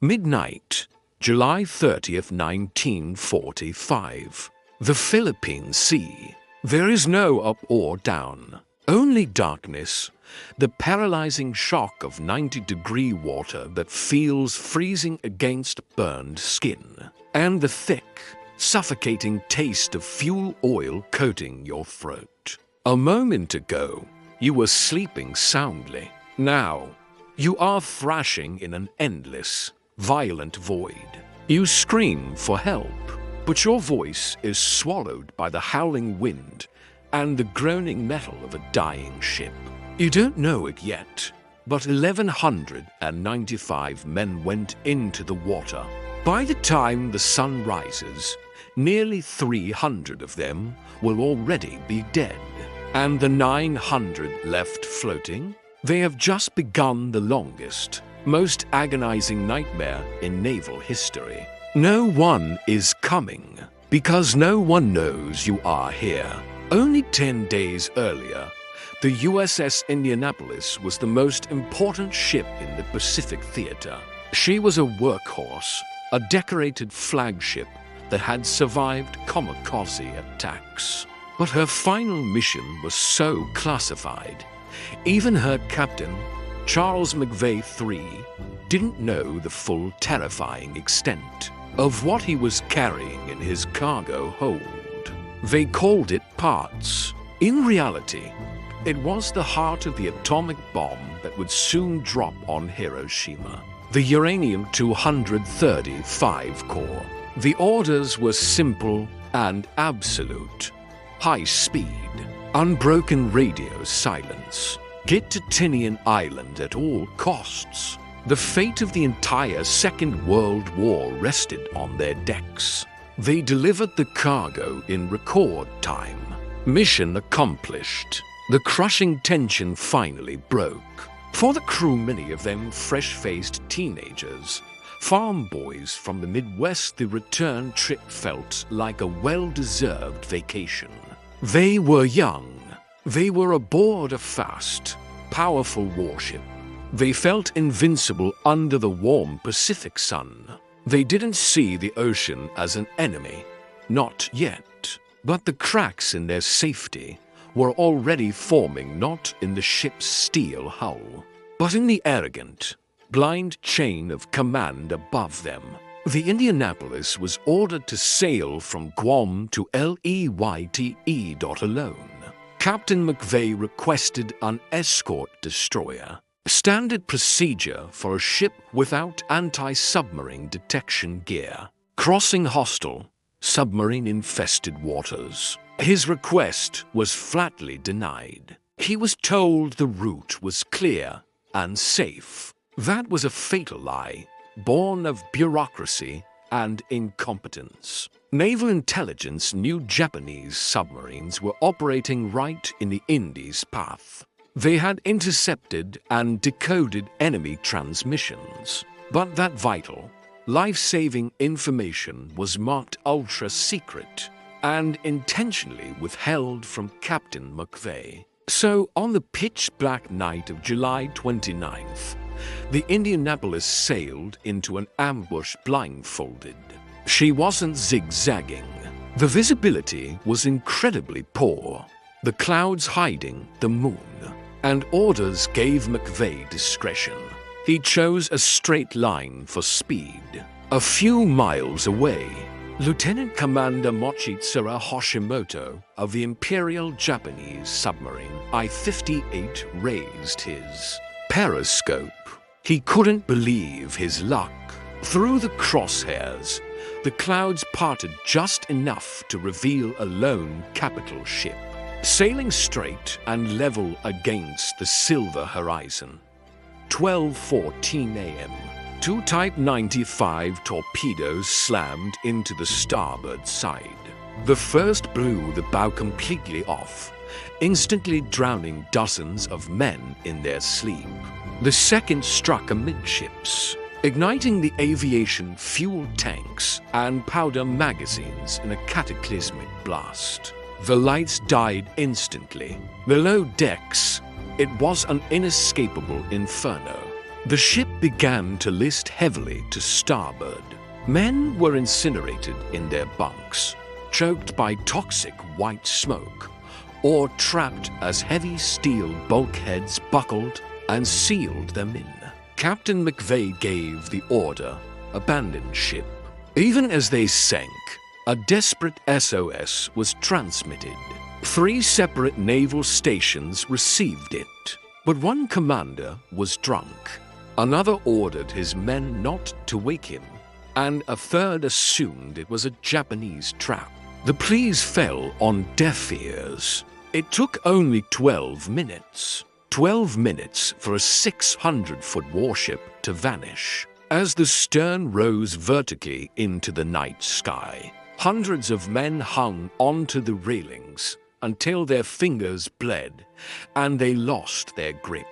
Midnight, July 30th, 1945. The Philippine Sea. There is no up or down, only darkness, the paralyzing shock of 90-degree water that feels freezing against burned skin, and the thick, suffocating taste of fuel oil coating your throat. A moment ago, you were sleeping soundly. Now, you are thrashing in an endless, violent void. You scream for help, but your voice is swallowed by the howling wind and the groaning metal of a dying ship. You don't know it yet, but 1,195 men went into the water. By the time the sun rises, nearly 300 of them will already be dead. And the 900 left floating? They have just begun the longest, most agonizing nightmare in naval history. No one is coming, because no one knows you are here. Only 10 days earlier, the USS Indianapolis was the most important ship in the Pacific theater. She was a workhorse, a decorated flagship that had survived kamikaze attacks. But her final mission was so classified. Even her captain, Charles McVay III, didn't know the full terrifying extent of what he was carrying in his cargo hold. They called it parts. In reality, it was the heart of the atomic bomb that would soon drop on Hiroshima, the uranium-235 core. The orders were simple and absolute. High speed, unbroken radio silence. Get to Tinian Island at all costs. The fate of the entire Second World War rested on their decks. They delivered the cargo in record time. Mission accomplished. The crushing tension finally broke. For the crew, many of them fresh-faced teenagers, farm boys from the Midwest, the return trip felt like a well-deserved vacation. They were young. They were aboard a fast, powerful warship. They felt invincible under the warm Pacific sun. They didn't see the ocean as an enemy, not yet. But the cracks in their safety were already forming, not in the ship's steel hull, but in the arrogant, blind chain of command above them. The Indianapolis was ordered to sail from Guam to Leyte alone. Captain McVay requested an escort destroyer, standard procedure for a ship without anti-submarine detection gear, crossing hostile, submarine-infested waters. His request was flatly denied. He was told the route was clear and safe. That was a fatal lie, born of bureaucracy and incompetence. Naval intelligence knew Japanese submarines were operating right in the Indies' path. They had intercepted and decoded enemy transmissions. But that vital, life-saving information was marked ultra-secret and intentionally withheld from Captain McVay. So, on the pitch-black night of July 29th, the Indianapolis sailed into an ambush blindfolded. She wasn't zigzagging. The visibility was incredibly poor, the clouds hiding the moon, and orders gave McVay discretion. He chose a straight line for speed. A few miles away, Lieutenant Commander Mochitsura Hoshimoto of the Imperial Japanese submarine I-58 raised his periscope. He couldn't believe his luck. Through the crosshairs, the clouds parted just enough to reveal a lone capital ship, sailing straight and level against the silver horizon. 12:14 a.m. Two Type 95 torpedoes slammed into the starboard side. The first blew the bow completely off, instantly drowning dozens of men in their sleep. The second struck amidships, igniting the aviation fuel tanks and powder magazines in a cataclysmic blast. The lights died instantly. Below decks, it was an inescapable inferno. The ship began to list heavily to starboard. Men were incinerated in their bunks, choked by toxic white smoke, or trapped as heavy steel bulkheads buckled and sealed them in. Captain McVay gave the order, "Abandon ship." Even as they sank, a desperate SOS was transmitted. 3 separate naval stations received it, but one commander was drunk. Another ordered his men not to wake him, and a third assumed it was a Japanese trap. The pleas fell on deaf ears. It took only 12 minutes. 12 minutes for a 600-foot warship to vanish. As the stern rose vertically into the night sky, hundreds of men hung onto the railings until their fingers bled and they lost their grip,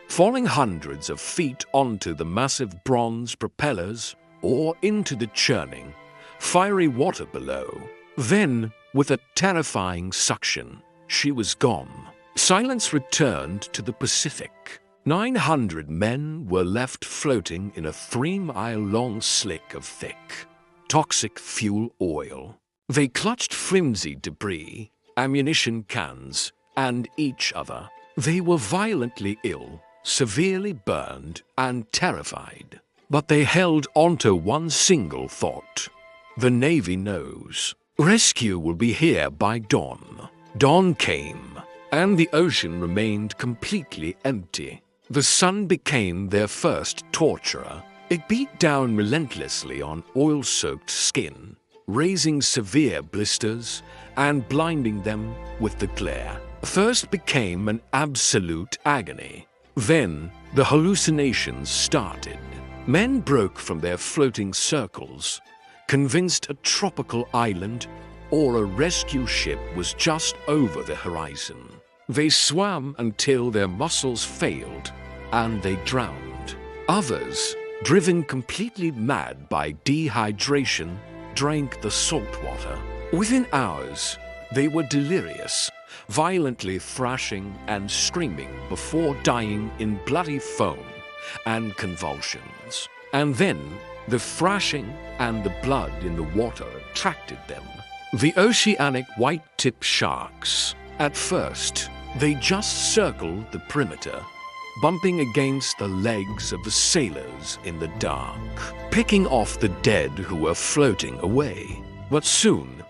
falling hundreds of feet onto the massive bronze propellers or into the churning, fiery water below. Then, with a terrifying suction, she was gone. Silence returned to the Pacific. 900 men were left floating in a 3-mile-long slick of thick, toxic fuel oil. They clutched flimsy debris, ammunition cans, and each other. They were violently ill, severely burned, and terrified. But they held onto one single thought. The Navy knows. Rescue will be here by dawn. Dawn came, and the ocean remained completely empty. The sun became their first torturer. It beat down relentlessly on oil-soaked skin, raising severe blisters and blinding them with the glare. Thirst became an absolute agony. Then the hallucinations started. Men broke from their floating circles, convinced a tropical island or a rescue ship was just over the horizon. They swam until their muscles failed and they drowned. Others, driven completely mad by dehydration, drank the salt water. Within hours, they were delirious, violently thrashing and screaming before dying in bloody foam and convulsions. And then the thrashing and the blood in the water attracted them. The oceanic white-tip sharks. At first, they just circled the perimeter, bumping against the legs of the sailors in the dark, picking off the dead who were floating away. But soon,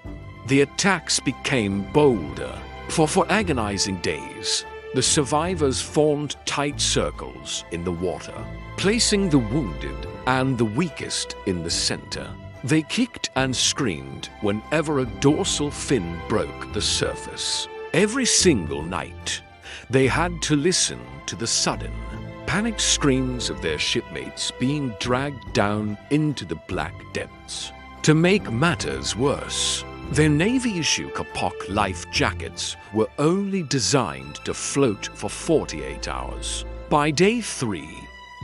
the attacks became bolder, for agonizing days, the survivors formed tight circles in the water, placing the wounded and the weakest in the center. They kicked and screamed whenever a dorsal fin broke the surface. Every single night, they had to listen to the sudden, panicked screams of their shipmates being dragged down into the black depths. To make matters worse, their Navy-issue Kapok life jackets were only designed to float for 48 hours. By day 3,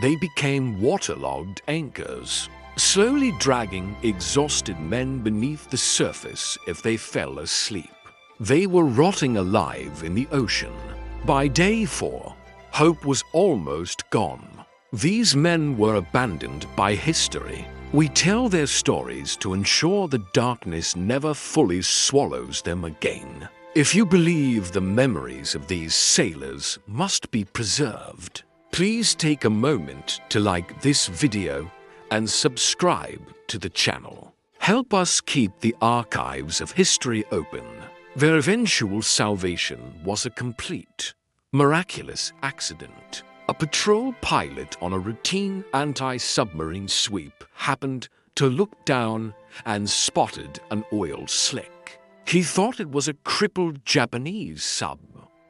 they became waterlogged anchors, slowly dragging exhausted men beneath the surface if they fell asleep. They were rotting alive in the ocean. By day 4, hope was almost gone. These men were abandoned by history. We tell their stories to ensure the darkness never fully swallows them again. If you believe the memories of these sailors must be preserved, please take a moment to like this video and subscribe to the channel. Help us keep the archives of history open. Their eventual salvation was a complete, miraculous accident. A patrol pilot on a routine anti-submarine sweep happened to look down and spotted an oil slick. He thought it was a crippled Japanese sub.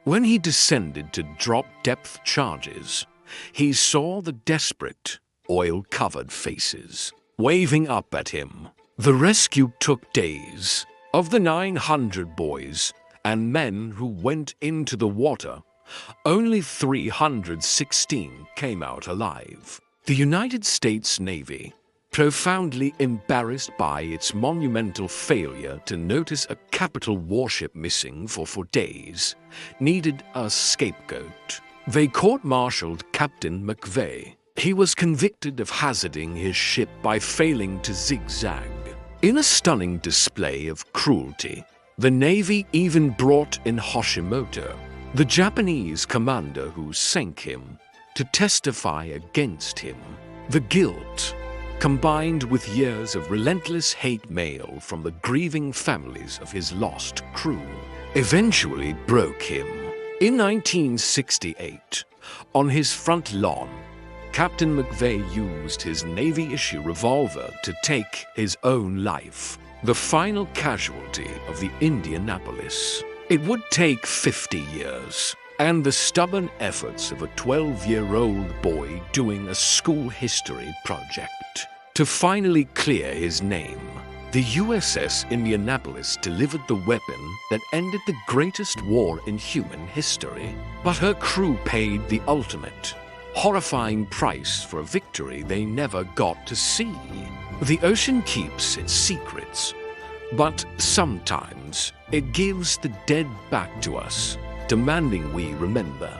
When he descended to drop depth charges, he saw the desperate, oil-covered faces waving up at him. The rescue took days. Of the 900 boys and men who went into the water, only 316 came out alive. The United States Navy, profoundly embarrassed by its monumental failure to notice a capital warship missing for days, needed a scapegoat. They court-martialed Captain McVay, He was convicted of hazarding his ship by failing to zigzag. In a stunning display of cruelty, the Navy even brought in Hashimoto, the Japanese commander who sank him, to testify against him. The guilt, combined with years of relentless hate mail from the grieving families of his lost crew, eventually broke him. In 1968, on his front lawn, Captain McVay used his Navy-issue revolver to take his own life, the final casualty of the Indianapolis. It would take 50 years, and the stubborn efforts of a 12-year-old boy doing a school history project to finally clear his name. The USS Indianapolis delivered the weapon that ended the greatest war in human history, but her crew paid the ultimate, horrifying price for a victory they never got to see. The ocean keeps its secrets, but sometimes it gives the dead back to us, demanding we remember.